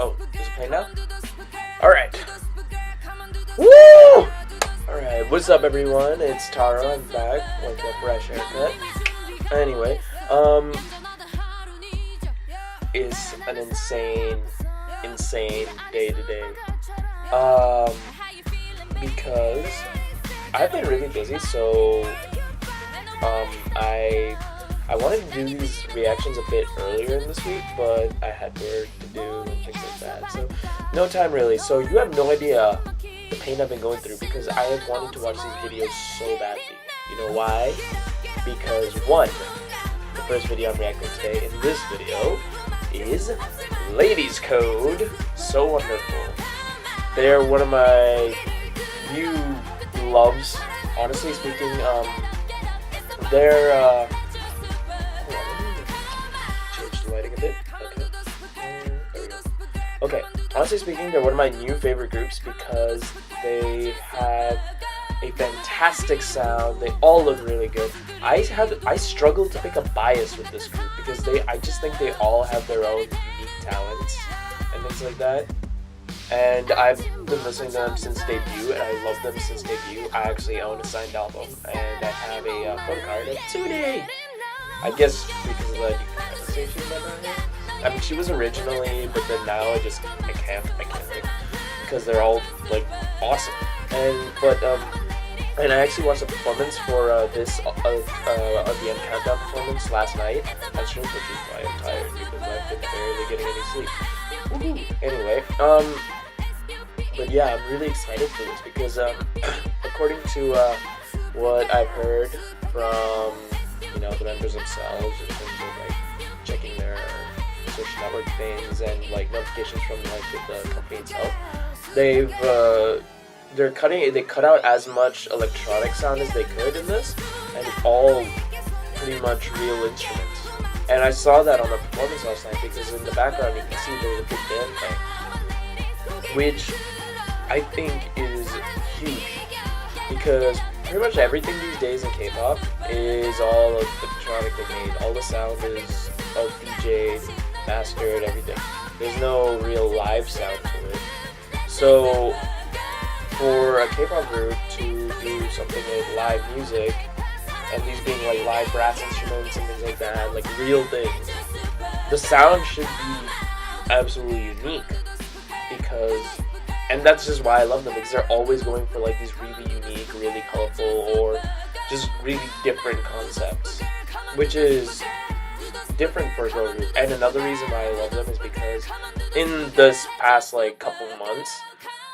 Oh, is it playing now? Alright. Woo! Alright, what's up everyone? It's Taro, I'm back with a fresh haircut. Anyway, it's an insane day today. Um, because I've been really busy, so I wanted to do these reactions a bit earlier in this week, but I had work to do and things like that, so no time really. So you have no idea the pain I've been going through because I have wanted to watch these videos so badly. You know why? Because one, the first video I'm reacting today in this video is Ladies Code. So wonderful. They're one of my new loves. Honestly speaking, they're hold on, let me change the lighting a bit. Okay. There we go. Okay. Honestly speaking, they're one of my new favorite groups because they have a fantastic sound. They all look really good. I struggled to pick a bias with this group because I just think they all have their own unique talents and things like that. And I've been listening to them since debut, and I love them since debut. I actually own a signed album, and I have a phone card of Tsude. I guess because of the you can kind of say she's I mean, she was originally, but then now I can't think because they're all like awesome. And I actually watched a performance for this the end countdown performance last night on stream, which is why I'm tired because I've been barely getting any sleep. Anyway, but yeah, I'm really excited for this because according to what I've heard from the members themselves in terms of like checking their social network things and like notifications from like the company itself, they cut out as much electronic sound as they could in this, and it's all pretty much real instruments. And I saw that on the performance last night because in the background you can see there's a big band playing, which I think is huge because pretty much everything these days in K-pop is all electronically made. All the sound is all DJ'd, mastered, everything. There's no real live sound to it. So for a K-pop group to do something with live music, and these being like live brass instruments and things like that, like real things, the sound should be absolutely unique and that's just why I love them, because they're always going for like these really unique, really colorful, or just really different concepts, which is different for a girl group. And another reason why I love them is because in this past like couple months,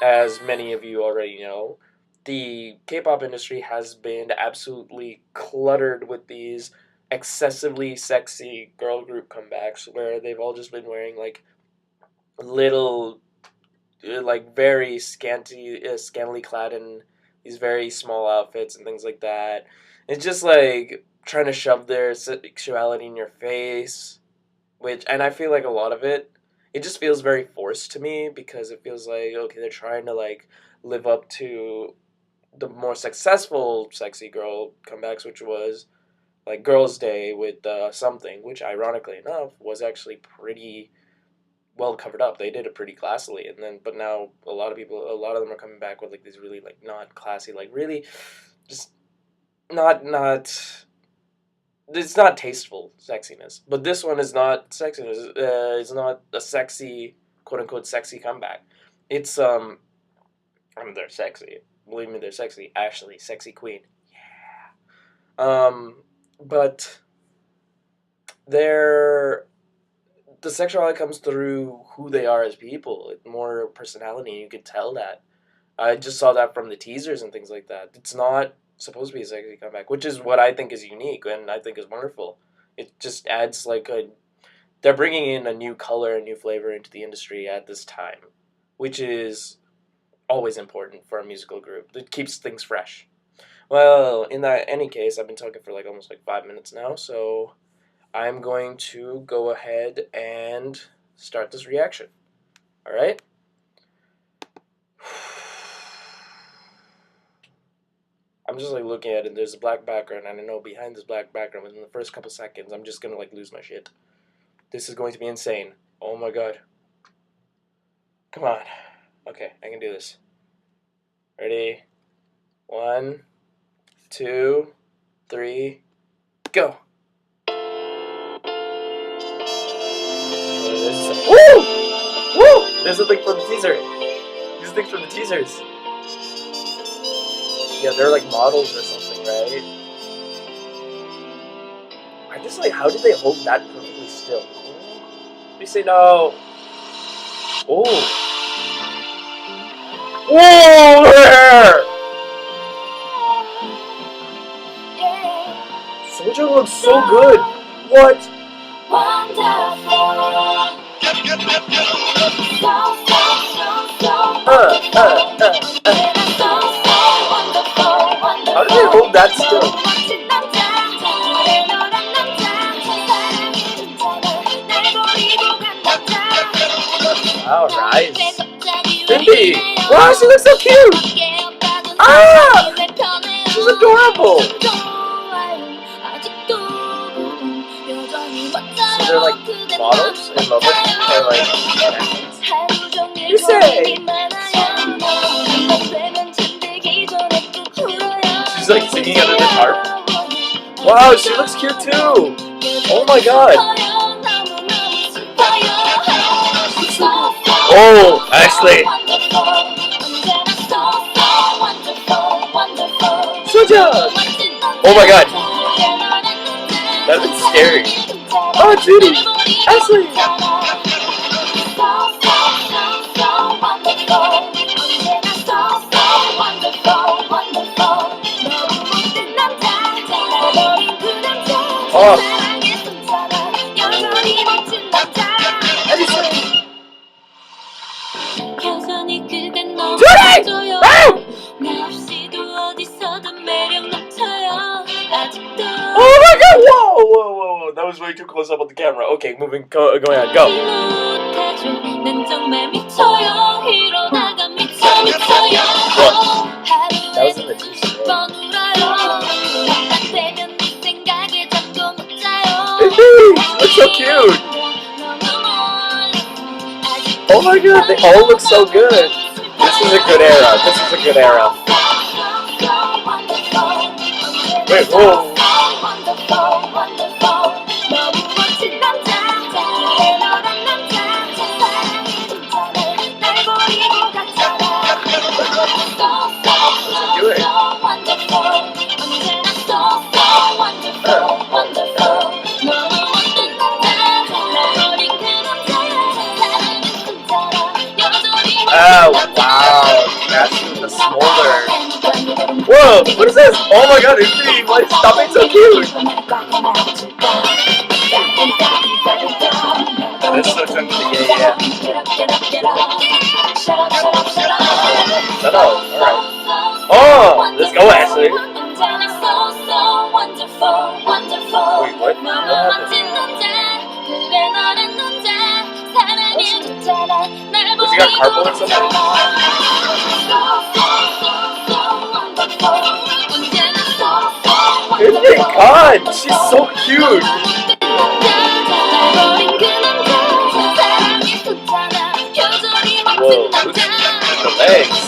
as many of you already know, the K-pop industry has been absolutely cluttered with these excessively sexy girl group comebacks where they've all just been wearing like little, like very scantily clad in these very small outfits and things like that. It's just like trying to shove their sexuality in your face, and I feel like a lot of it just feels very forced to me because it feels like, okay, they're trying to like live up to the more successful sexy girl comebacks, which was like Girls' Day with Something, which ironically enough was actually pretty well covered up. They did it pretty classily, but now a lot of them are coming back with like these really like not classy, like really just not it's not tasteful sexiness. But this one is not sexiness. It's not a sexy, quote unquote sexy comeback. It's I mean, they're sexy. Believe me, they're sexy. Ashley, sexy queen. Yeah. But the sexuality comes through who they are as people. More personality. You could tell that. I just saw that from the teasers and things like that. It's not supposed to be a sexy comeback, which is what I think is unique and I think is wonderful. It just adds like they're bringing in a new color, a new flavor into the industry at this time, which is always important for a musical group. It keeps things fresh. Well, in any case, I've been talking for like almost like 5 minutes now, so I'm going to go ahead and start this reaction. All right? I'm just like looking at it. There's a black background, and I know behind this black background, within the first couple seconds, I'm just gonna like lose my shit. This is going to be insane. Oh my god. Come on. Okay, I can do this. Ready? 1, 2, 3, go. Woo! Woo! There's a thing for the teaser. These things from the teasers. Yeah, they're like models or something, right? I just like, how did they hold that perfectly still? Let me say no. Oh. Whoa there! Sojo looks so good. What? How did they hold that still? Wow, Rise. Mindy! Wow, she looks so cute! Ah! She's adorable! So they're like models in love with or like you say? She's like singing under the harp. Wow, she looks cute too! Oh my god! Oh, Ashley! Soja! Oh my god! That'd been scary. Oh, Judy! Ashley! Oh! Judy! Ah! Oh my god! Whoa! Whoa! Whoa! Whoa! That was way too close up on the camera. Okay, going on. Go. That was in the teaser. Looks so cute. Oh my god, they all look so good. This is a good era. Wait, whoa. Oh, wow. That's the smolder. Whoa, what is this? Oh my god, it's pretty, like, stop being so cute. That's so funny. Yeah. Shut up. Alright. Oh, let's go, Ashley. Wait, what? What happened? Was he got carpal or something? Oh my god, she's so cute! Whoa, look at the legs!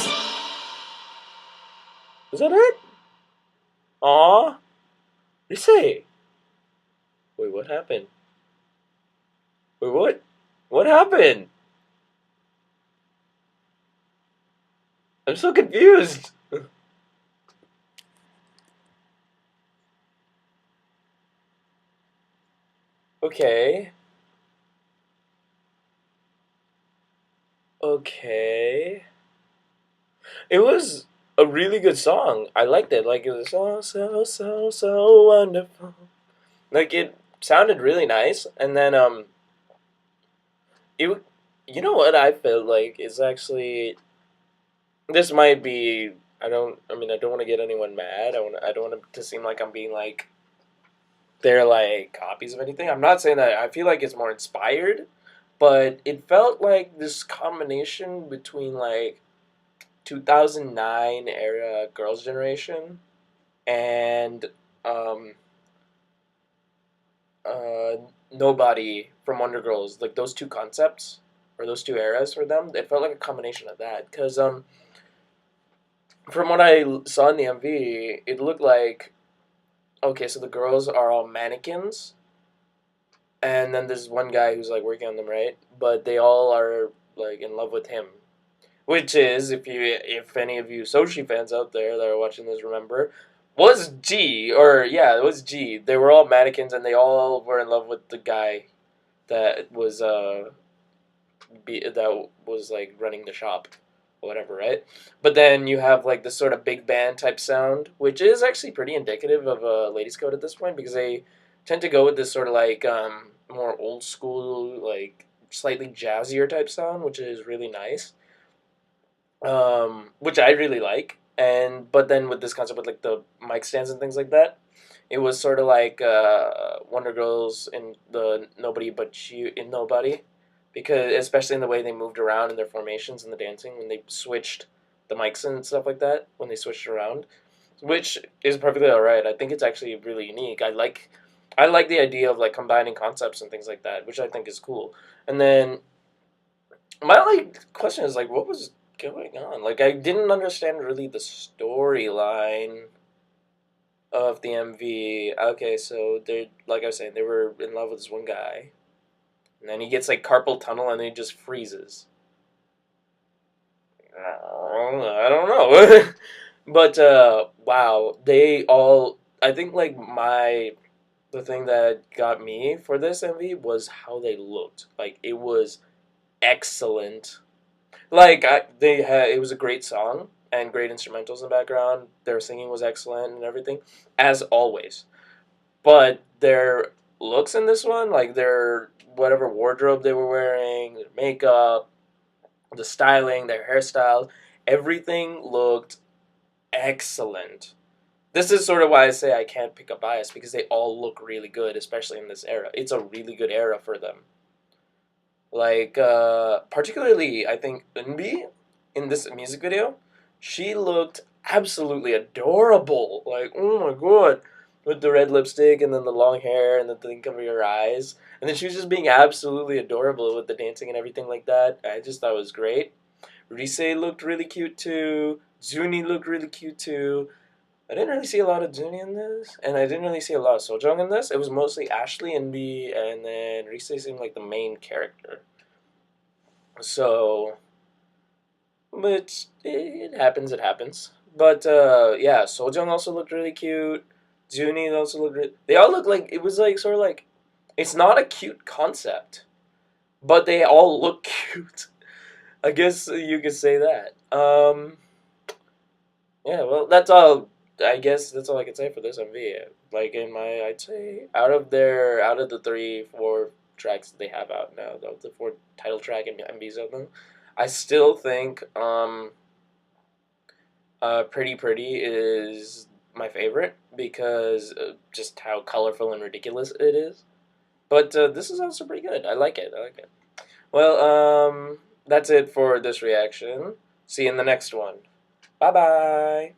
Is that it? Aww. You say? Wait, what happened? Wait, what? What happened? I'm so confused. Okay. Okay. It was a really good song. I liked it. Like, it was so wonderful. Like, it sounded really nice. And then, it, you know what I felt like is actually, this might be, I don't want to get anyone mad. I don't want it to seem like I'm being like, they're like copies of anything. I'm not saying that. I feel like it's more inspired, but it felt like this combination between like 2009 era Girls' Generation and um, uh, Nobody from Wonder Girls. Like those two concepts or those two eras for them. It felt like a combination of that because from what saw in the MV, it looked like okay, so the girls are all mannequins, and then there's one guy who's like working on them, right? But they all are like in love with him, which is if any of you Soshi fans out there that are watching this remember, was G or yeah, it was G. They were all mannequins and they all were in love with the guy that was that was like running the shop or whatever, right? But then you have like this sort of big band type sound, which is actually pretty indicative of Ladies Code at this point because they tend to go with this sort of like more old school, like slightly jazzier type sound, which is really nice. Which I really like. And but then with this concept with like the mic stands and things like that, it was sort of like Wonder Girls in the Nobody But You in Nobody, because especially in the way they moved around in their formations and the dancing when they switched the mics and stuff like that when they switched around, which is perfectly alright. I think it's actually really unique. I like the idea of like combining concepts and things like that, which I think is cool. And then my like question is like, what was going on? Like, I didn't understand really the storyline of the MV. Okay, so they like I was saying, they were in love with this one guy, and then he gets like carpal tunnel, and then he just freezes. I don't know, but wow, they all. I think like the thing that got me for this MV was how they looked. Like it was excellent. Like they had, it was a great song and great instrumentals in the background. Their singing was excellent and everything, as always. But their looks in this one, like their whatever wardrobe they were wearing, their makeup, the styling, their hairstyles, everything looked excellent. This is sort of why I say I can't pick a bias because they all look really good, especially in this era. It's a really good era for them. Like, particularly, I think Eunbi in this music video, she looked absolutely adorable. Like, oh my god, with the red lipstick and then the long hair and the thing over your eyes, and then she was just being absolutely adorable with the dancing and everything like that. I just thought it was great. Rise looked really cute too. Zuni looked really cute too. I didn't really see a lot of Zuni in this, and I didn't really see a lot of Sojong in this. It was mostly Ashley and B, and then Rise seemed like the main character. So, but it happens, it happens. But yeah, Sojong also looked really cute. Zuni also looked they all look like, it was like sort of like, it's not a cute concept, but they all look cute. I guess you could say that. Yeah, well, that's all. I guess that's all I can say for this MV. Like in my, I'd say out of the 3, 4 tracks they have out now, the 4 title track and MVs of them, I still think Pretty Pretty is my favorite because just how colorful and ridiculous it is. But this is also pretty good. I like it. I like it. Well, that's it for this reaction. See you in the next one. Bye bye.